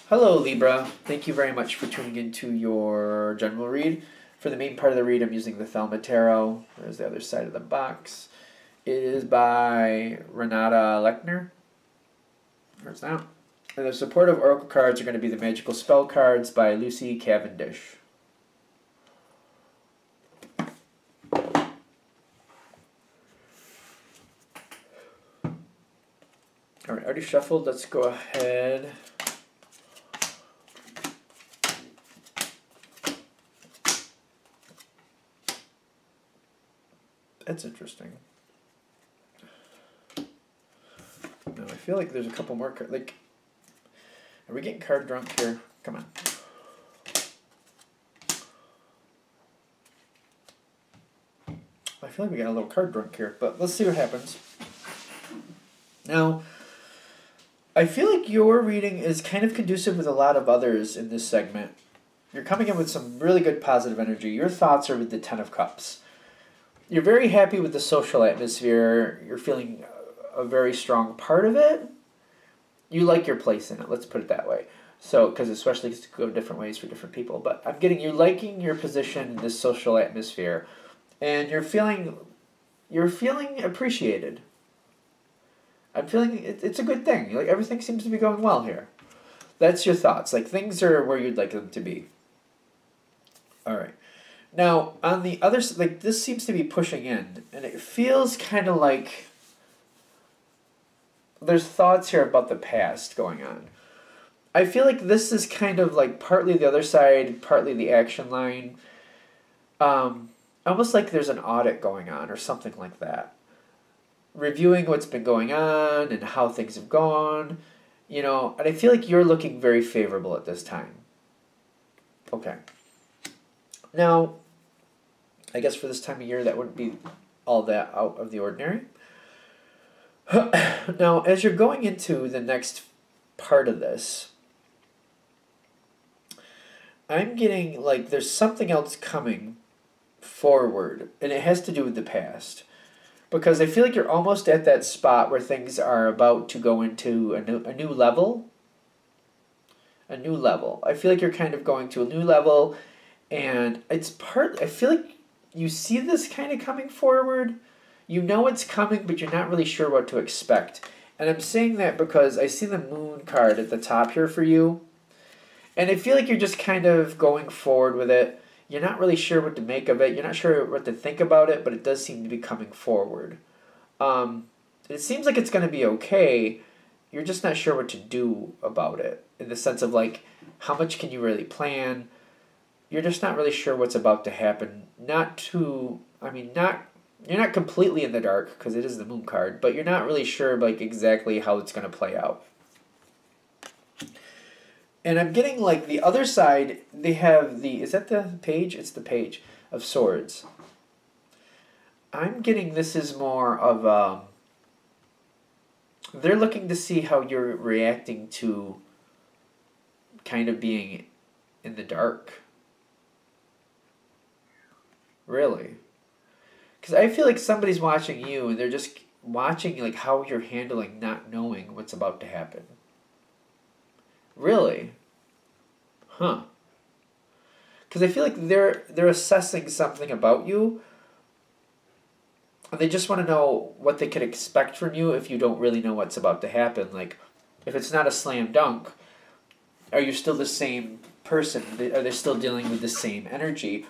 Hello, Libra. Thank you very much for tuning into your general read. For the main part of the read, I'm using the Thelma Tarot. There's the other side of the box. It is by Renata Lechner. There's that. And the supportive oracle cards are going to be the Magical Spell cards by Lucy Cavendish. Alright, already shuffled. Let's go ahead. That's interesting. Now, I feel like there's a couple more cards. Like, are we getting card drunk here? Come on. I feel like we got a little card drunk here, but let's see what happens. Now, I feel like your reading is kind of conducive with a lot of others in this segment. You're coming in with some really good positive energy. Your thoughts are with the Ten of Cups. You're very happy with the social atmosphere. You're feeling a very strong part of it. You like your place in it, let's put it that way. So, because especially it's go different ways for different people. But I'm getting you liking your position in this social atmosphere. And you're feeling appreciated. I'm feeling it's a good thing. Like everything seems to be going well here. That's your thoughts. Like things are where you'd like them to be. All right. Now on the other side, like this seems to be pushing in, and it feels kind of like there's thoughts here about the past going on. I feel like this is kind of like partly the other side, partly the action line. Almost like there's an audit going on or something like that. Reviewing what's been going on and how things have gone, and I feel like you're looking very favorable at this time. Okay. Now, I guess for this time of year, that wouldn't be all that out of the ordinary. Now, as you're going into the next part of this, I'm getting like there's something else coming forward, and it has to do with the past. Because I feel like you're almost at that spot where things are about to go into a new level. A new level. I feel like you're kind of going to a new level, and I feel like you see this kind of coming forward. You know it's coming, but you're not really sure what to expect. And I'm saying that because I see the moon card at the top here for you. And I feel like you're just kind of going forward with it. You're not really sure what to make of it. You're not sure what to think about it, but it does seem to be coming forward. It seems like it's going to be okay. You're just not sure what to do about it. In the sense of like, how much can you really plan? You're just not really sure what's about to happen. You're not completely in the dark, because it is the moon card, but you're not really sure like exactly how it's going to play out. And I'm getting like the other side, they have is that the page? It's the Page of Swords. I'm getting this is more of they're looking to see how you're reacting to kind of being in the dark. Really? Because I feel like somebody's watching you, and they're just watching like how you're handling not knowing what's about to happen. Really? Huh. Because I feel like they're assessing something about you, and they just want to know what they could expect from you if you don't really know what's about to happen. Like, if it's not a slam dunk, are you still the same person? Are they still dealing with the same energy?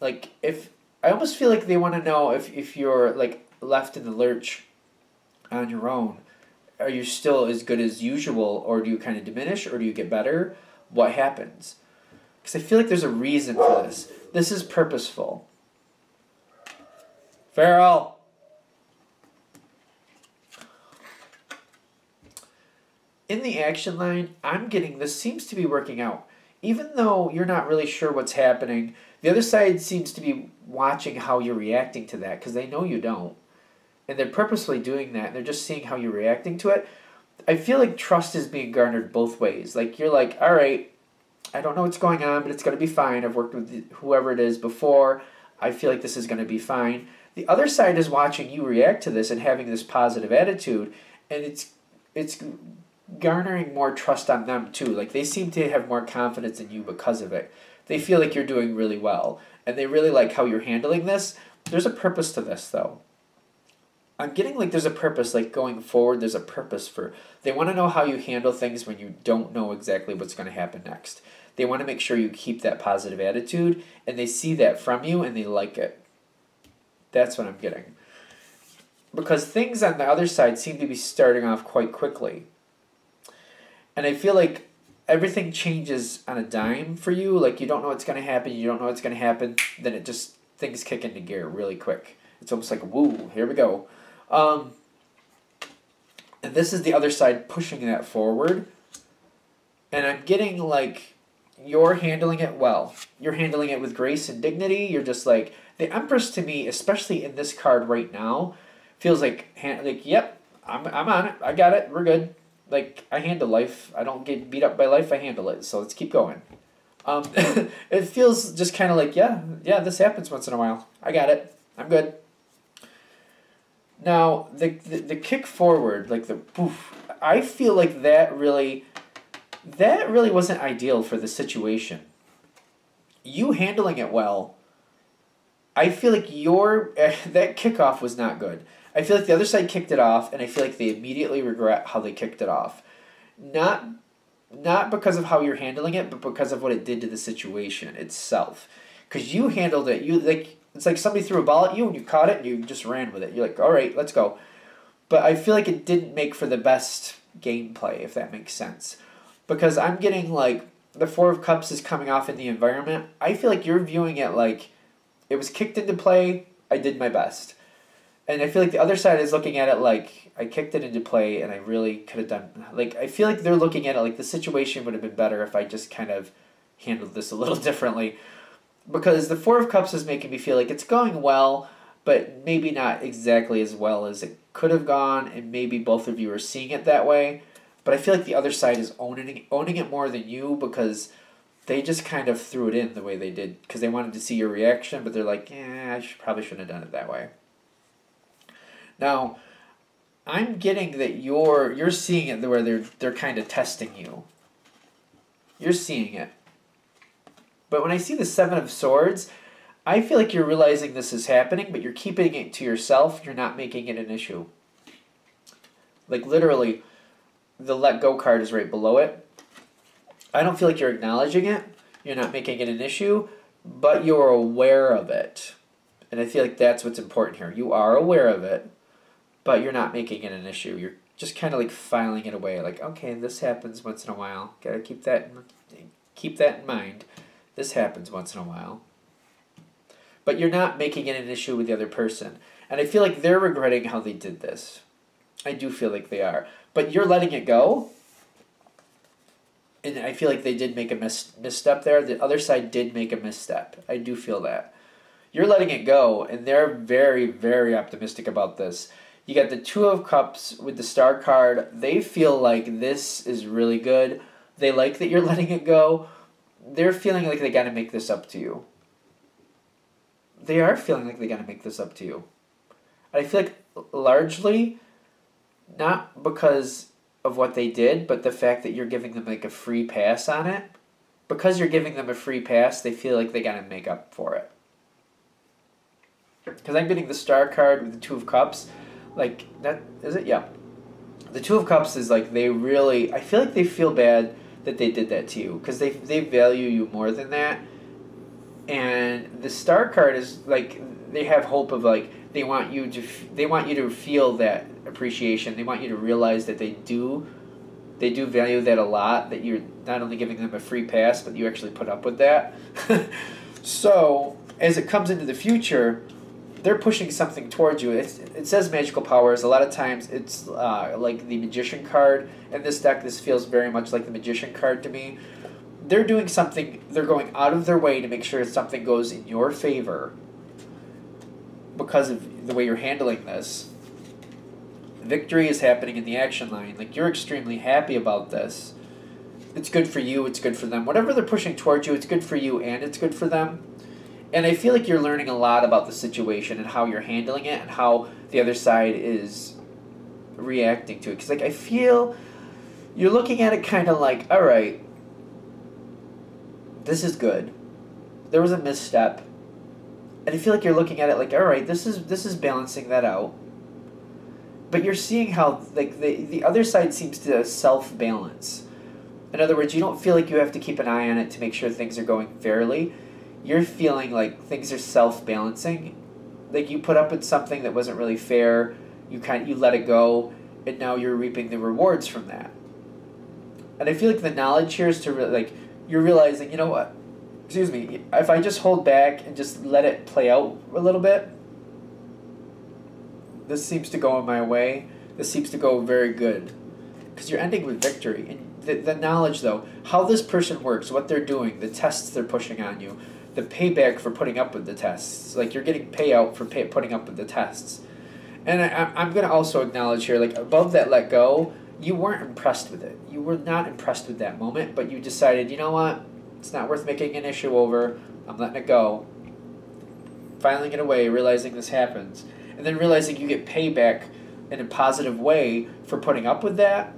Like, I almost feel like they want to know if you're like left in the lurch on your own. Are you still as good as usual, or do you kind of diminish, or do you get better? What happens? Because I feel like there's a reason for this. This is purposeful. Farrell! In the action line, I'm getting this seems to be working out. Even though you're not really sure what's happening, the other side seems to be watching how you're reacting to that, because they know you don't. And they're purposely doing that, and they're just seeing how you're reacting to it. I feel like trust is being garnered both ways. Like, you're like, all right, I don't know what's going on, but it's going to be fine. I've worked with whoever it is before. I feel like this is going to be fine. The other side is watching you react to this and having this positive attitude, and it's garnering more trust on them too. Like they seem to have more confidence in you because of it. They feel like you're doing really well, and they really like how you're handling this. There's a purpose to this though. I'm getting like there's a purpose, like going forward, there's a purpose for, they want to know how you handle things when you don't know exactly what's going to happen next. They want to make sure you keep that positive attitude, and they see that from you, and they like it. That's what I'm getting. Because things on the other side seem to be starting off quite quickly. And I feel like everything changes on a dime for you. Like you don't know what's going to happen, you don't know what's going to happen, then it just, things kick into gear really quick. It's almost like, woo, here we go. And this is the other side pushing that forward. And I'm getting like, you're handling it well. You're handling it with grace and dignity. You're just like, the Empress to me, especially in this card right now, feels like yep, I'm on it. I got it. We're good. Like, I handle life. I don't get beat up by life. I handle it. So let's keep going. It feels just kind of like, yeah, this happens once in a while. I got it. I'm good. Now, the kick forward, like the poof, I feel like that really wasn't ideal for the situation. You handling it well, I feel like that kickoff was not good. I feel like the other side kicked it off, and I feel like they immediately regret how they kicked it off. Not because of how you're handling it, but because of what it did to the situation itself. Because you handled it, it's like somebody threw a ball at you, and you caught it, and you just ran with it. You're like, all right, let's go. But I feel like it didn't make for the best gameplay, if that makes sense. Because I'm getting like, the Four of Cups is coming off in the environment. I feel like you're viewing it like, it was kicked into play, I did my best. And I feel like the other side is looking at it like, I kicked it into play and I really could have done, like, I feel like they're looking at it like the situation would have been better if I just kind of handled this a little differently. Because the Four of Cups is making me feel like it's going well, but maybe not exactly as well as it could have gone, and maybe both of you are seeing it that way. But I feel like the other side is owning it more than you, because they just kind of threw it in the way they did because they wanted to see your reaction, but they're like, I probably shouldn't have done it that way. Now, I'm getting that you're seeing it where they're kind of testing you. You're seeing it. But when I see the Seven of Swords, I feel like you're realizing this is happening, but you're keeping it to yourself. You're not making it an issue. Like literally, the Let Go card is right below it. I don't feel like you're acknowledging it. You're not making it an issue, but you're aware of it. And I feel like that's what's important here. You are aware of it, but you're not making it an issue. You're just kind of like filing it away. Like, okay, this happens once in a while. Gotta keep that in mind. This happens once in a while. But you're not making it an issue with the other person. And I feel like they're regretting how they did this. I do feel like they are. But you're letting it go. And I feel like they did make a misstep there. The other side did make a misstep. I do feel that. You're letting it go, and they're very, very optimistic about this. You got the Two of Cups with the Star card. They feel like this is really good. They like that you're letting it go. They're feeling like they got to make this up to you. They are feeling like they got to make this up to you. I feel like largely, not because of what they did, but the fact that you're giving them like a free pass on it. Because you're giving them a free pass, they feel like they got to make up for it. Because I'm getting the Star card with the Two of Cups. Like, that, is it? Yeah. The Two of Cups is like, they really, I feel like they feel bad that they did that to you. Because they value you more than that. And the Star card is like, they have hope of like, they want you to feel that appreciation. They want you to realize that they do value that a lot, that you're not only giving them a free pass, but you actually put up with that. So, as it comes into the future, they're pushing something towards you. It says magical powers. A lot of times it's like the Magician card. In this deck, this feels very much like the Magician card to me. They're doing something, they're going out of their way to make sure something goes in your favor because of the way you're handling this. Victory is happening in the action line. Like, you're extremely happy about this. It's good for you, it's good for them. Whatever they're pushing towards you, it's good for you and it's good for them. And I feel like you're learning a lot about the situation and how you're handling it and how the other side is reacting to it. Because, like, I feel you're looking at it kind of like, all right, this is good. There was a misstep. And I feel like you're looking at it like, all right, this is balancing that out. But you're seeing how like the other side seems to self-balance. In other words, you don't feel like you have to keep an eye on it to make sure things are going fairly. You're feeling like things are self-balancing. Like you put up with something that wasn't really fair, you let it go, and now you're reaping the rewards from that. And I feel like the knowledge here is to like you're realizing, you know what? Excuse me, if I just hold back and just let it play out a little bit, this seems to go in my way. This seems to go very good. Because you're ending with victory. And the knowledge, though, how this person works, what they're doing, the tests they're pushing on you, the payback for putting up with the tests. Like, you're getting payout for putting up with the tests. And I'm going to also acknowledge here, like, above that let go, you weren't impressed with it. You were not impressed with that moment, but you decided, you know what? It's not worth making an issue over. I'm letting it go. Filing it away, realizing this happens. And then realizing you get payback in a positive way for putting up with that.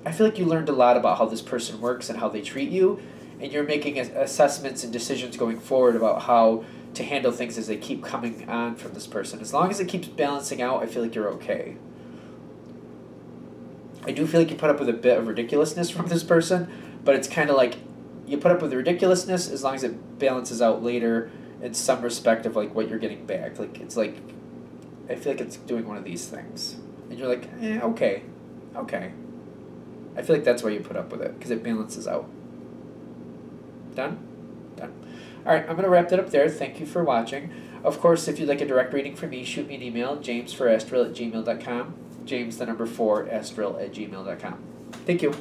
I feel like you learned a lot about how this person works and how they treat you. And you're making assessments and decisions going forward about how to handle things as they keep coming on from this person. As long as it keeps balancing out, I feel like you're okay. I do feel like you put up with a bit of ridiculousness from this person, but it's kind of like you put up with the ridiculousness as long as it balances out later in some respect of like what you're getting back. Like it's like I feel like it's doing one of these things, and you're like, okay. I feel like that's why you put up with it, because it balances out. Done? Done. All right, I'm going to wrap that up there. Thank you for watching. Of course, if you'd like a direct reading from me, shoot me an email, james4astril@gmail.com. James, the number 4, astril@gmail.com. Thank you.